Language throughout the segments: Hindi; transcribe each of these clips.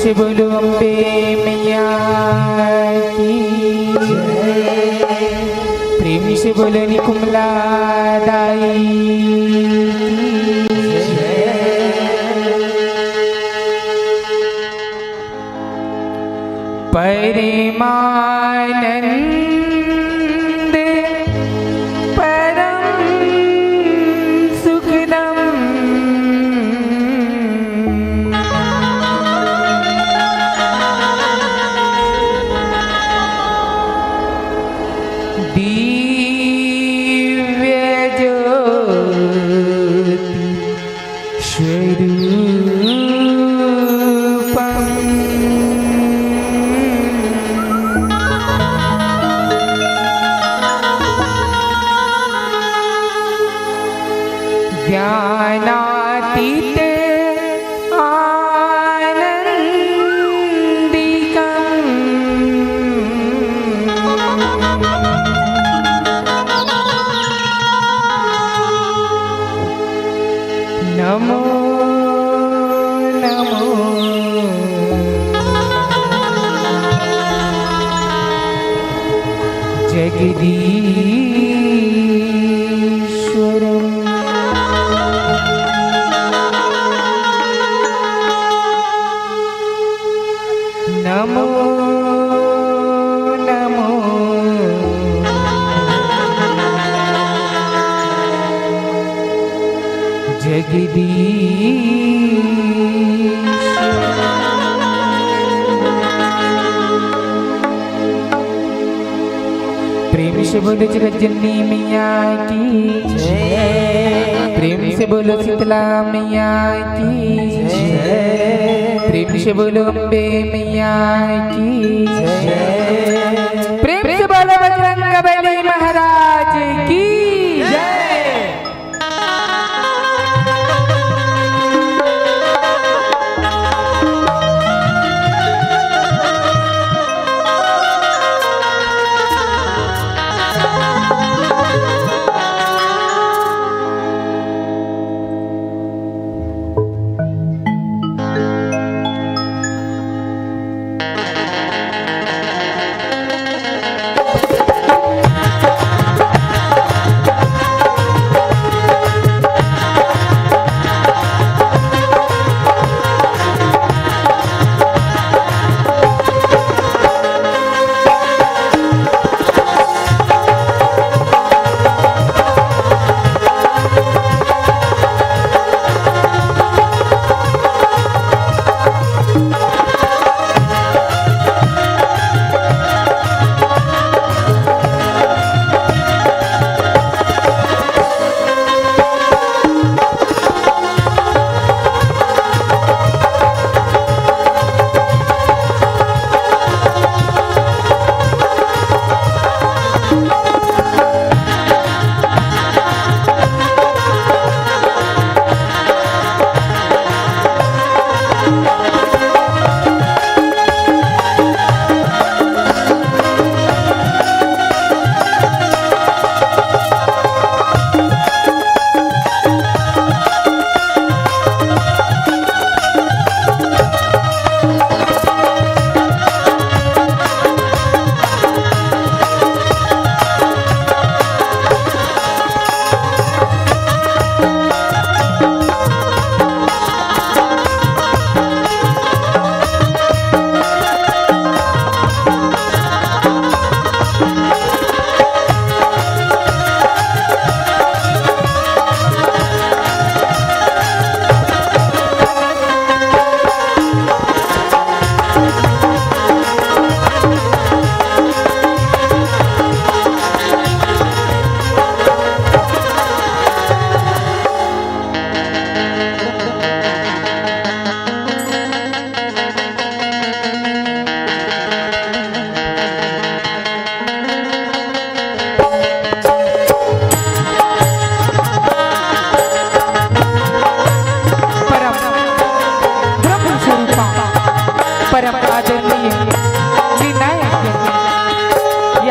से बोलो अम्बे मैया की, प्रेम से बोलो निकुमला दाई की। परमानंद परम सुखदम दिव्य ज्योति स्वरूपम ज्ञानातीत आनंदिकं नमो नमो जगदीश्वरम्। नमो नमो जगदीश्वर। प्रेम से बोलो जगज्जननी मैया की जय, प्रेम से बोलो शीतला मैया की जय, प्रेम से बोलो अम्बे मैया की जय, प्रेम से बोलो बजरंगबली महाराज की जय।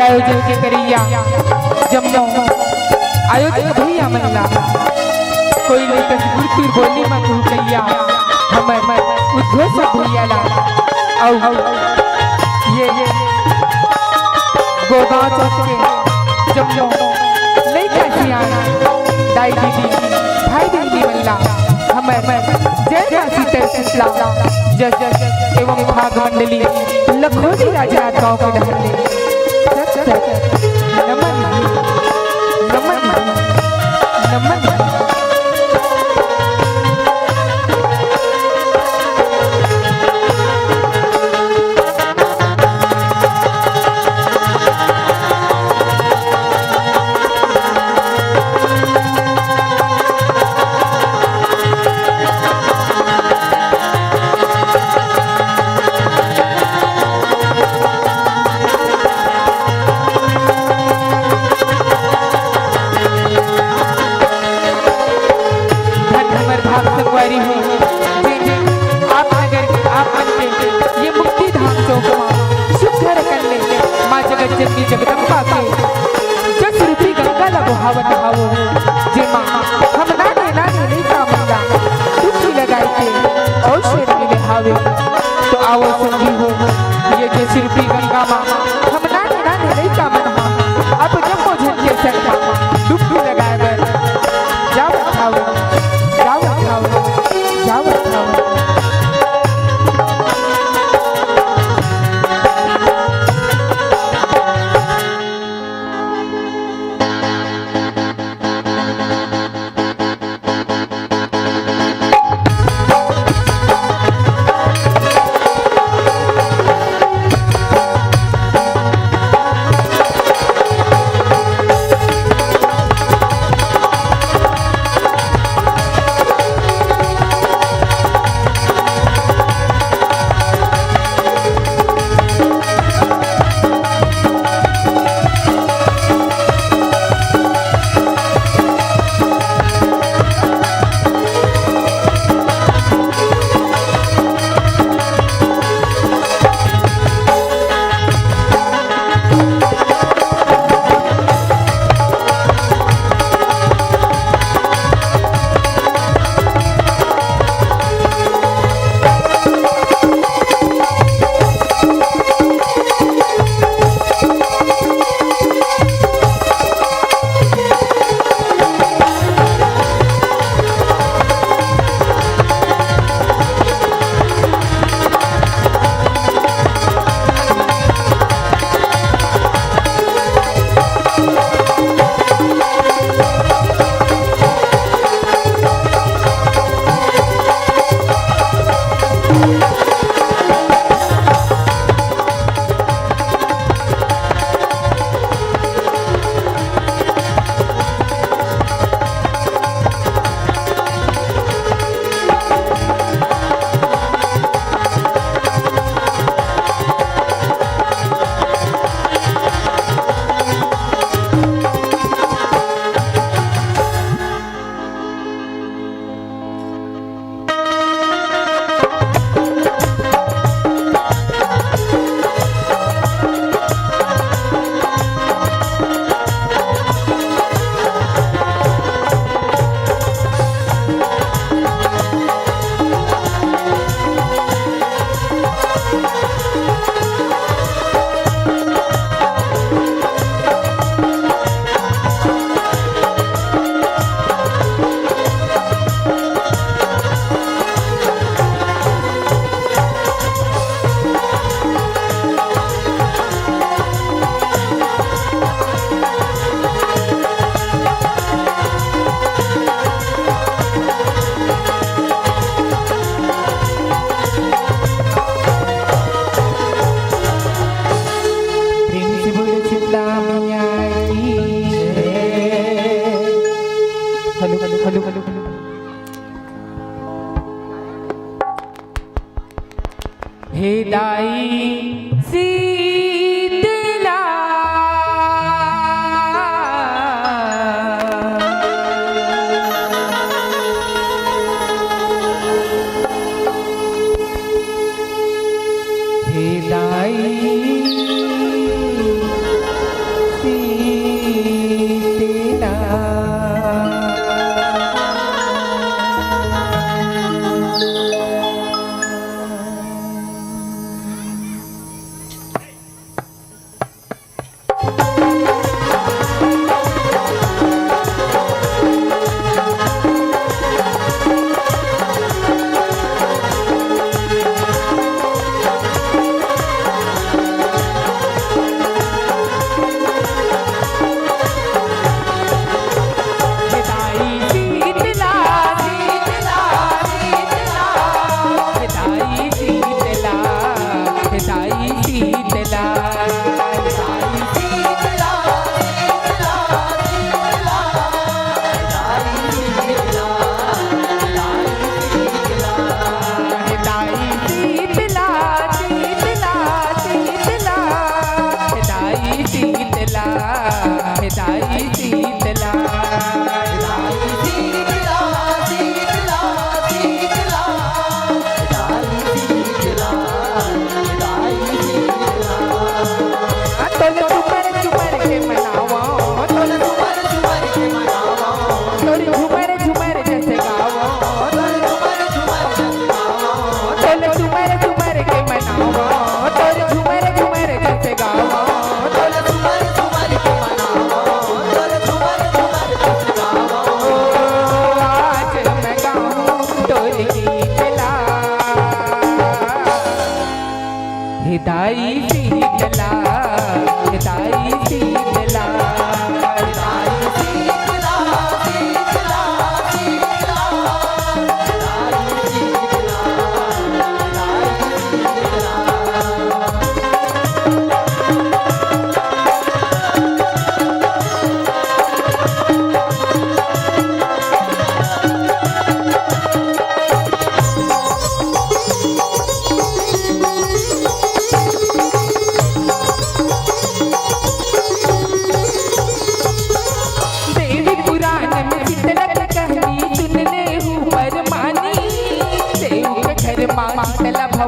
आयोजन के करिया जम्मो आयोजन भैया मल्ला कोई नहीं तो बोली मत कहिया। हमर उद्घोष भैयाला औ ये गोगांव चौक के जम्मू नहीं कैसी आना दाई दीदी भाई दीदी मल्ला हमर जय जय सीतर शीतला जज एवं भाग मंडली लखोटी राजनाथ गांव के ढहले नमन नमन नमन जगनी जगदम्बा के जस रूपी गंगा ला बहावत हावो जे माँ हम नाने नहीं का मल्ला दुखी लगाई के और शेर मिले हावे तो आओ संगी हो ये जस रूपी गंगा माँ हम नाने नहीं का मल्ला अब जम्मो झंडे सरका दुखी लगाए बर जाओ खाओ जाओ खाओ जाओ खाओ हे दाई शीतला हे दाई शीतला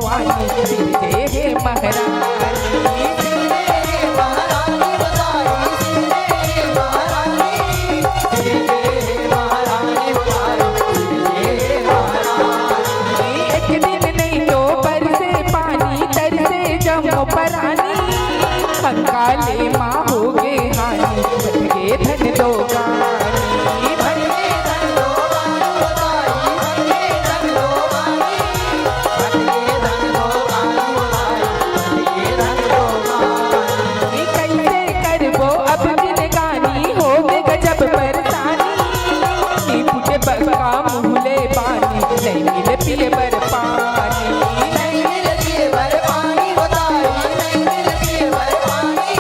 भवानी जय हे महारानी एक दिन नहीं तो बरसे पानी तरसे जमो परानी कंकाले माँ हो गे हानी गे धन दो गानी कैसे करबो अब दिन गानी हो गे गजब परेशानी नी पूछे बका मुहले पानी नहीं मिले पिए बर पानी नहीं मिले पिए बर पानी बताई नहीं मिले पिए बर पानी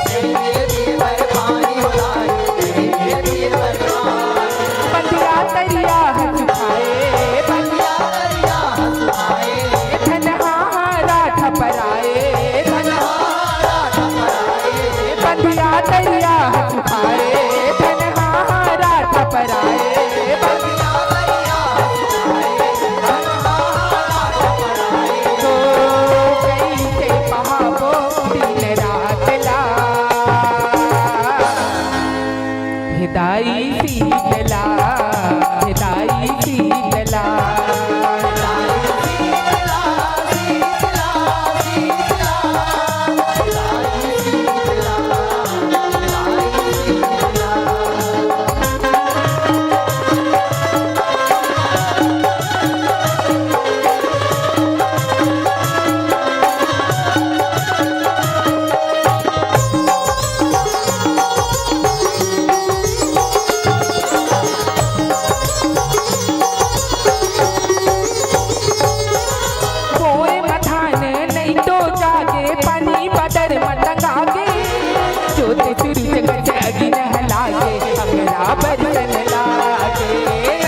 नहीं मिले पिए बर पानी बताई नहीं मिले पिए बर पानी बंदिया दरिया हंस खाए बंदिया दरिया हंस खाए धन हारा ठपराए धन हारा ठपराए बंदिया दरिया हंस खाए धन हारा ठपराए बंदिया दरिया हंस खाए धन हारा ठपराए तो कैसे बहावो दिन रात ला हिदाई शीतला हिदाई शीतला कोई मथान नहीं तो जागे पानी बदर मतंगागे जोत सूरज गजगी नहलागे अंगरा बरसन लागे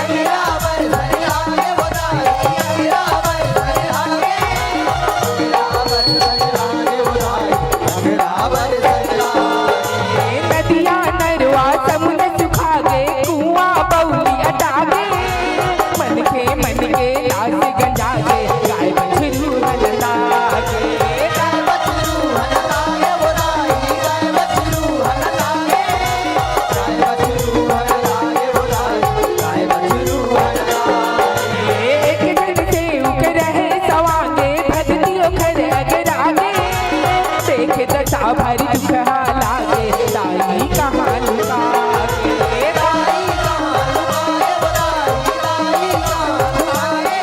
अंगरा बरसन लागे बताई अंगरा बरसन लागे अंगरा बरसन लागे बताई अंगरा बरसन लागे नदिया नरवा समुद्र सुखागे कुआं बौली अटागे मन के लाश गंजागे गाय बछरू हललागे गाय बछरू हललागे बोलाई गाय बछरू हललागे गाय बछरू हललागे बोलाई गाय बछरू हललागे एक दिन से उक रहे सवांगे भजतियो खरे अगरागे देख दशा भरी दुख लागे दाई कहाँ लुकागे दाई कहाँ लुकाए बोलाई दाई कहाँ लुकाए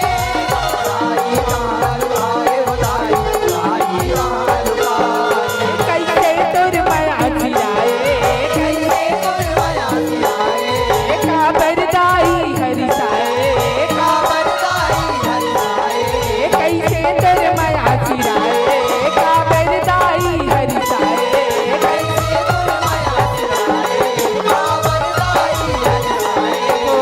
दाई कहाँ लुकाए बोलाई दाई कहाँ लुकाए कैसे तुर माया सियाए कैसे तुर माया सियाए काबर दाई हरिसाए काबर दाई हरिसाए कैसे तुर माया सियाए काबर दाई हरिसाए कैसे तुर माया सियाए काबर दाई हरिसाए ओ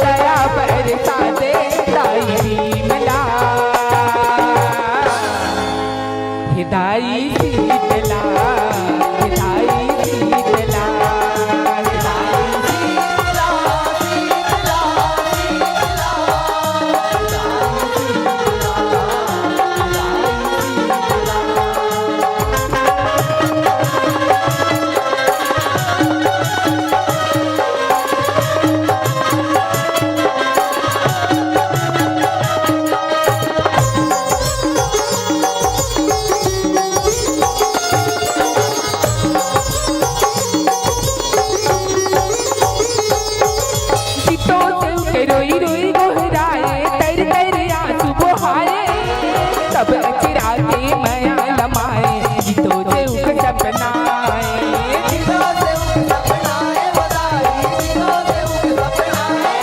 दया बरसा दे दाई विमला हिदाई शीतला हिदाई शीतला हिदाई शीतला शीतला रोई रोई गोहराए तर तर आंसू बहाए तब अचरा के माया लमाए जीतो से उक सपनाए जीतो से उक सपनाए बताई जीतो से उक सपनाए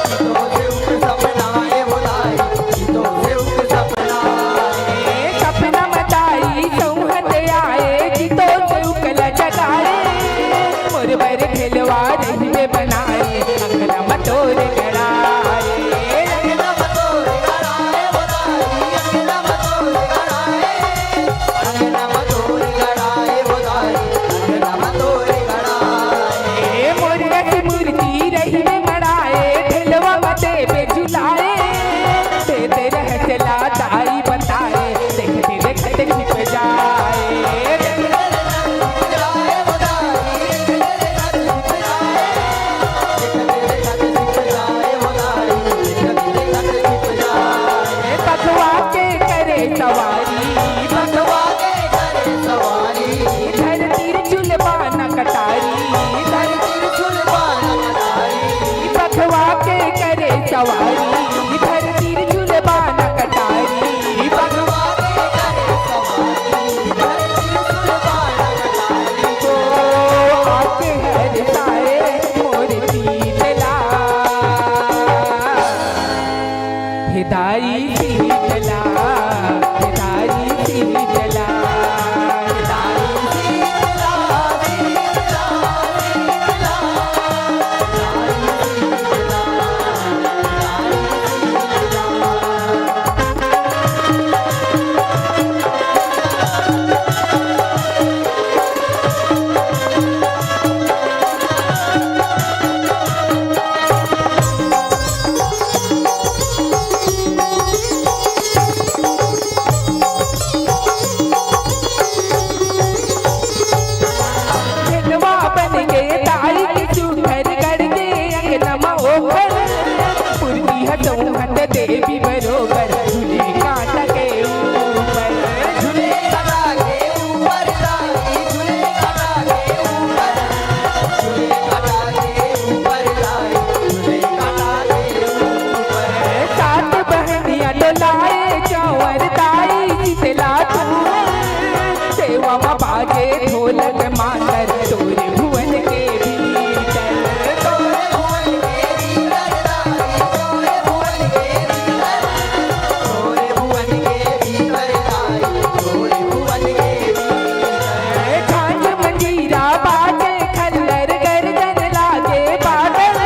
जीतो से उक सपनाए बताई जीतो से उक सपनाए सपना मताई सौहत आए जीतो से उक लजगाए मोर बर खेलवा रही में बनाए अंगना मतोर गड़ाए अंगना मतोर गड़ाए बताई अंगना मतोर गड़ाए अंगना मतोर गड़ाए बताई अंगना मतोर गड़ाए मोरत मूर्ति रही में मड़ाए ढेलवा मते पे झुलाए ते रह चला हिदाई शीतला हिदाई शीतला देवी बरोबर झूले कांटा के ऊपर झूले कांटा के ऊपर लाई झूले कांटा के ऊपर झूले कांटा के ऊपर लाई झूले कांटा के ऊपर सात बहनियां डोलाए चौवर ताई शीतला तू सेवा में बाजे ढोलक मातर तोरे भुवन के भीतर तोरे भुवन के भीतर लाई तोरे भुवन के भीतर तोरे भुवन के भीतर लाई तोरे भुवन के भीतर झांझ मंजीरा बाजे खल्लर गर्दन लागे बादल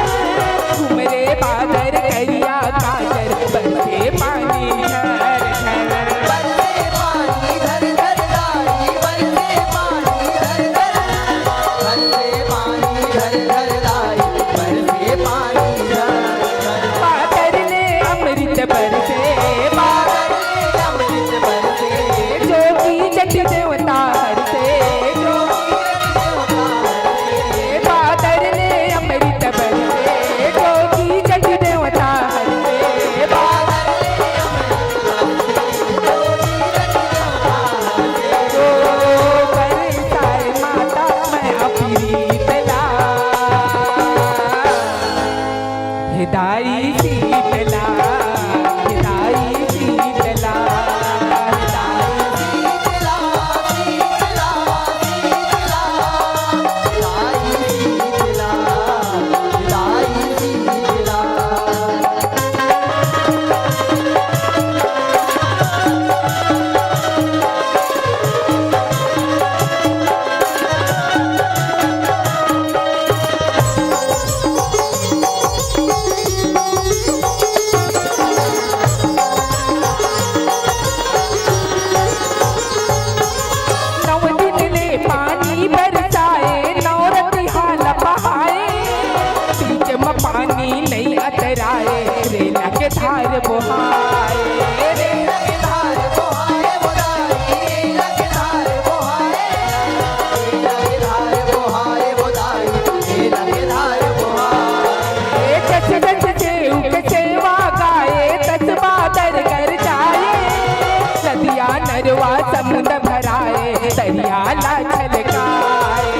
घुमरे बादर करिया काजर बरसे पानी झर झर बरसे पानी धर धर लाई बरसे पानी धर धर बरसे पानी धर धर लाई बरसे पानी धर धर बादर ने अमृत बरसे बादल ने अमृत बरसे जोगी जट देवता हरसे जोगी देवता हरसे बादर ने अमृत बरसे जोगी जट देवता हरसे बादल ने अमृत बरसे जोगी देवता हरसे जो बरसाए माता मैं अपीतला हिदाई शीतला हिदाई शीतला शीतला शीतला शीतला लाई शीतला लाई शीतला नौ दिन ने पानी बरसाए नौरती हाल बहाए बीच में पानी नहीं अतराए रेला के धार बुहाए रेला के धार बोहाए बोदाई रेला के धार बोहाए रेला के धार बोहाए बोदाई रेला के धार बोहाए दस दस देव के सेवा गाए दस बादर कर जाए नदिया नरवा समुद्र भराए दरिया ला छलकाए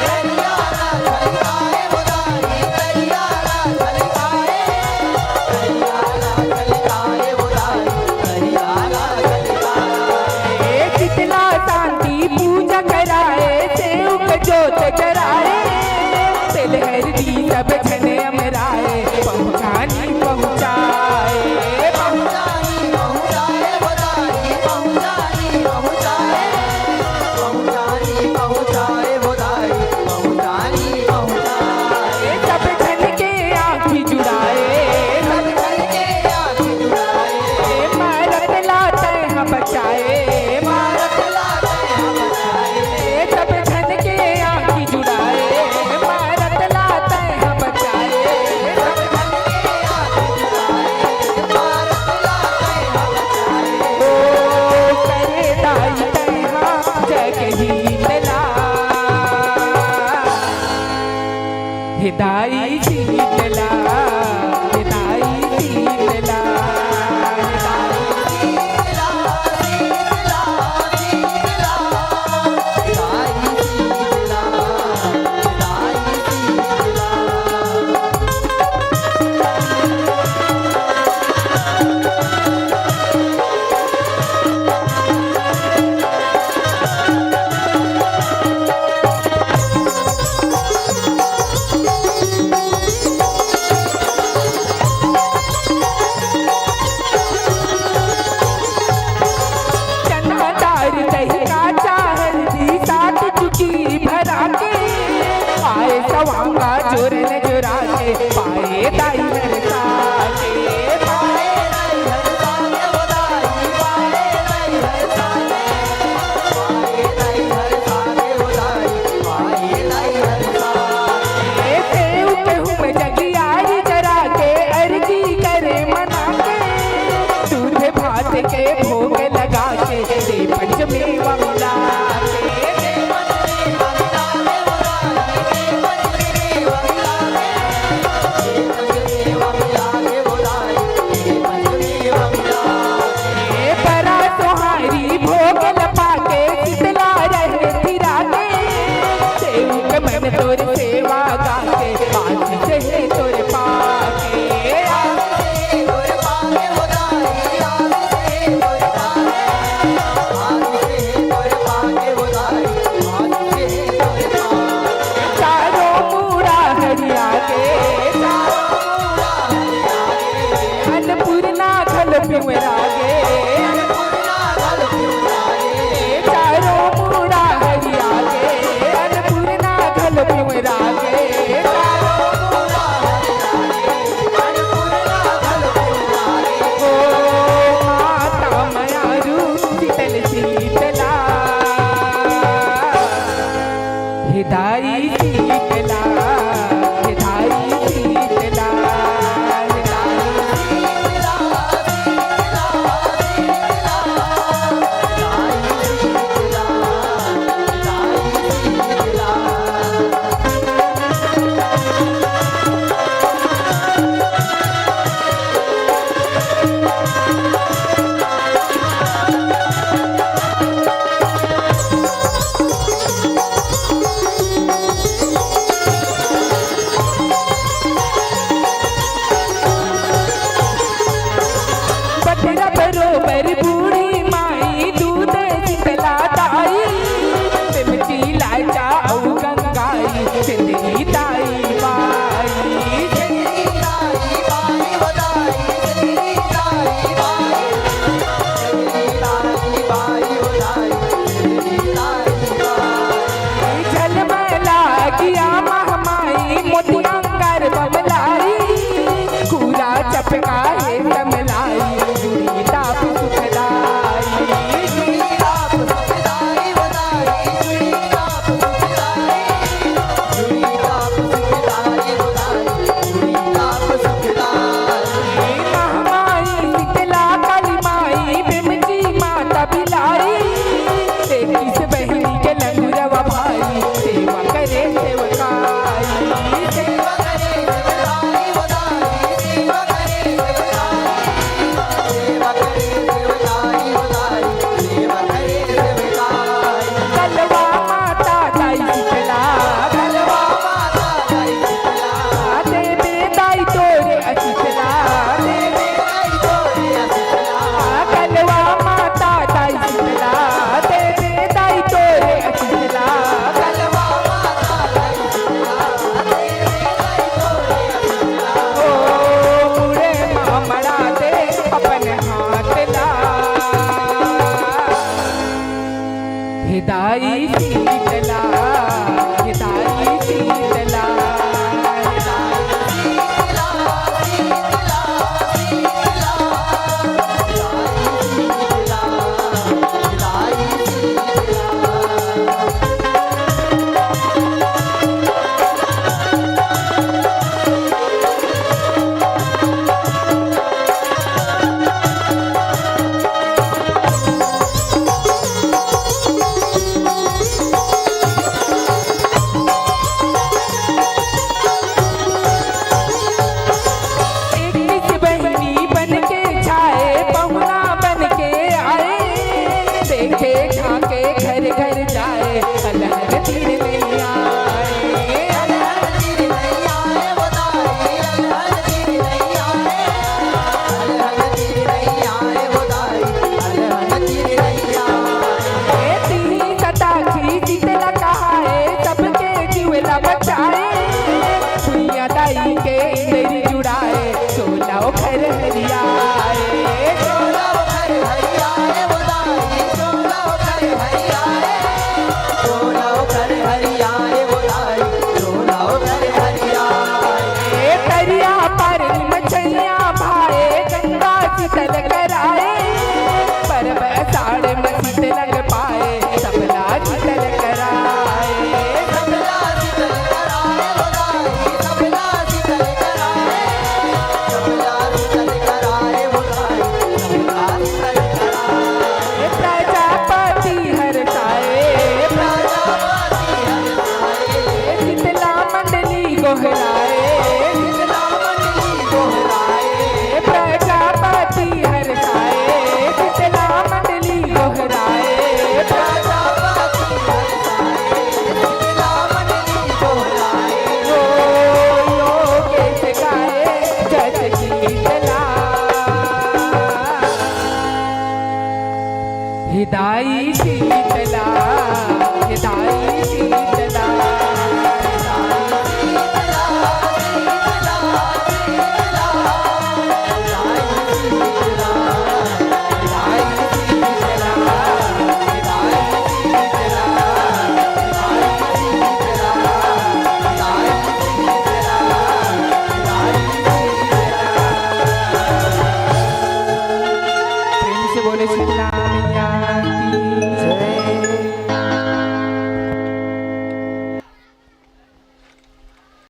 दरिया ला छलकाए बोदाई दरिया ला छलकाए दरिया ला छलकाए बोदाई दरिया ला छलकाए शीतला शांति पूजा कराए सेवक जोत कराए तिलहर दी सब जन अमराए पहुँचानी पहुँचाए पहुँचानी पहुँचाए बोदाई पहुँचानी पहुँचाए पहुँचानी पहुँचाए बोदाई पहुँचानी पहुँचाए सब जन के आँखी जुड़ाए सब घर के आँख जुड़ाए मारत लाते हम बचाए भारत लाते हम बचाए सब जन के आँखी जुड़ाए मारत लाते हम बचाए सब घर के आँख जुड़ाए भारत लाते हम बचाए ओ करे दाई तैहा जग हीतला हिदाई शीतला हिदाई शीतला शीतला शीतला शीतला लाई शीतला लाई शीतला चोरन चुरा के पाए दाई हर साके पाए दाई हर साके वो दाई पाए दाई हर साके पाए दाई हर साके वो दाई पाए दाई हर साके सेव पे हूँ जगियारी जरा के अर्जी करे मना के दूध भात के भोग लगा के दे पंचमी वंदा तोर सेवा गाके आशीष है तोर पाके तोर पाके वो दाई आशीष है तोर पाके आशीष है तोर पाके वो दाई आशीष है तोर पाके चारों पूरा हरिया के अन्नपूर्णा खल पिमरा गे चारों पूरा हरिया के अन्नपूर्णा खल पिमरा गे माता मायारू शीतल शीतला हिदाई शीतला हिदाई शीतला बरोबर बूढ़ी माई दूध शीतला दाई सिमटी लाचा औ गंगाई सिंधरी दाई बाई सिंधरी दाई बाई वो दाई सिंधरी दाई बाई सिंधरी दाई बाई वो दाई सिंधरी दाई बाई झलमला किया महमाई मोतियांगर बमलाई कूड़ा चपका है समलाई जुड़ी ताप सुखदाई जुड़ी ताप सुखदाई वो दाई जुड़ी ताप सुखदाई जुड़ी ताप सुखदाई वो दाई जुड़ी ताप सुखदाई महमाई शीतला काली माई बिमची माता बिलाई किस बहनी के लंगुरवा भाई सेवा करे सेवकाई सेवा करे सेवकाई वो दाई सेवा करे सेवकाई सेवा करे सेवकाई वो दाई सेवा करे सेवकाई कलवा माता दाई शीतला कलवा माता दाई शीतला देवे दाई तोरे अशीतला देवे दाई तोरे अशीतला कलवा माता दाई शीतला देवे दाई तोरे अशीतला कलवा माता दाई शीतला देवे दाई तोरे अशीतला ओ मुड़े मामड़ा दे अपन हाथ ला हिदाई शीतला हिदाई शीतला के मेरी